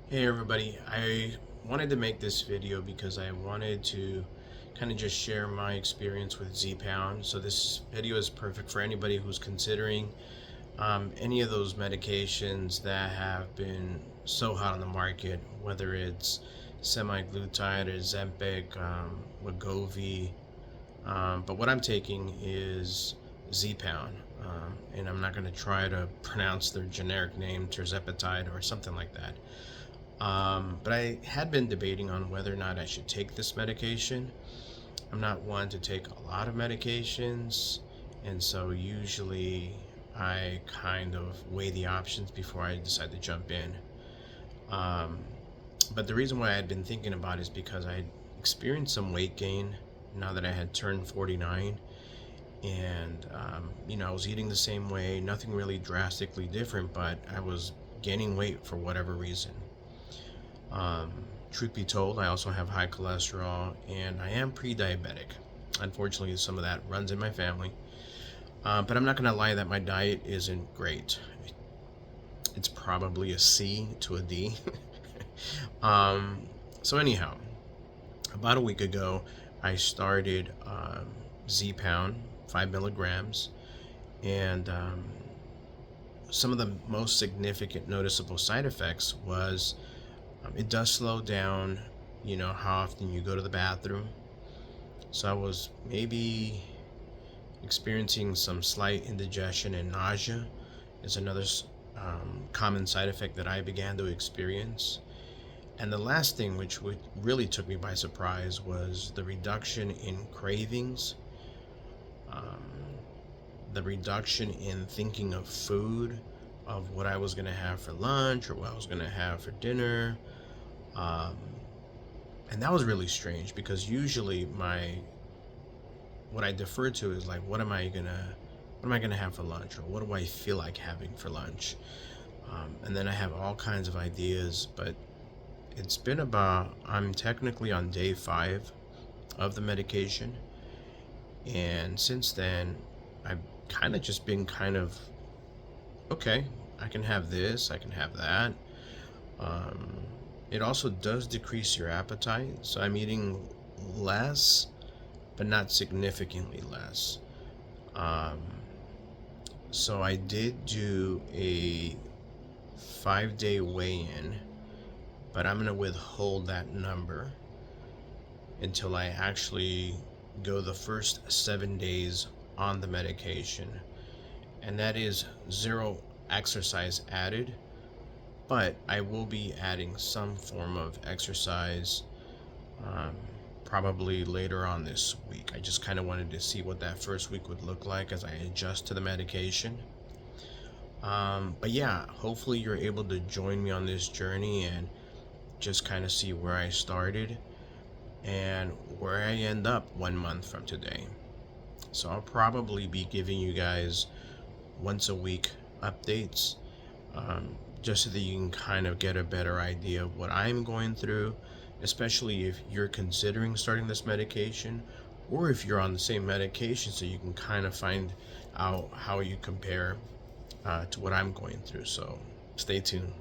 Hey everybody, I wanted to make this video because I wanted to kind of just share my experience with Zepbound. So this video is perfect for anybody who's considering any of those medications that have been so hot on the market, whether it's semaglutide or Zempic, Wegovy. But what I'm taking is Zepbound, and I'm not going to try to pronounce their generic name, tirzepatide or something like that. But I had been debating on whether or not I should take this medication. I'm not one to take a lot of medications, and so usually I kind of weigh the options before I decide to jump in. Um, but the reason why I had been thinking about it is because I experienced some weight gain now that I had turned 49. And, I was eating the same way, nothing really drastically different, but I was gaining weight for whatever reason. Um, Truth be told, I also have high cholesterol and I am pre-diabetic. Unfortunately, some of that runs in my family. But I'm not going to lie that my diet isn't great. It's probably a C to a D. um, so anyhow, about a week ago, I started Z-Pound, 5 milligrams, and some of the most significant noticeable side effects was it does slow down, how often you go to the bathroom. So I was maybe experiencing some slight indigestion and nausea is another common side effect that I began to experience. And the last thing, which really took me by surprise, was the reduction in cravings, um, the reduction in thinking of food, of what I was going to have for lunch or what I was going to have for dinner. Um, and that was really strange because usually what I defer to is like, what am I gonna have for lunch, or what do I feel like having for lunch? And then I have all kinds of ideas, but I'm technically on day 5 of the medication, and since then I've kind of just been okay, I can have this, I can have that. Um, it also does decrease your appetite, so I'm eating less, but not significantly less. Um, so I did do a 5-day weigh-in, but I'm gonna withhold that number until I actually go the first 7 days on the medication, and that is zero exercise added, but I will be adding some form of exercise, um, probably later on this week. I just kind of wanted to see what that first week would look like as I adjust to the medication. But yeah, hopefully you're able to join me on this journey and just kind of see where I started and where I end up 1 month from today. So I'll probably be giving you guys once a week updates, just so that you can kind of get a better idea of what I'm going through, especially if you're considering starting this medication, or if you're on the same medication, so you can kind of find out how you compare to what I'm going through. So stay tuned.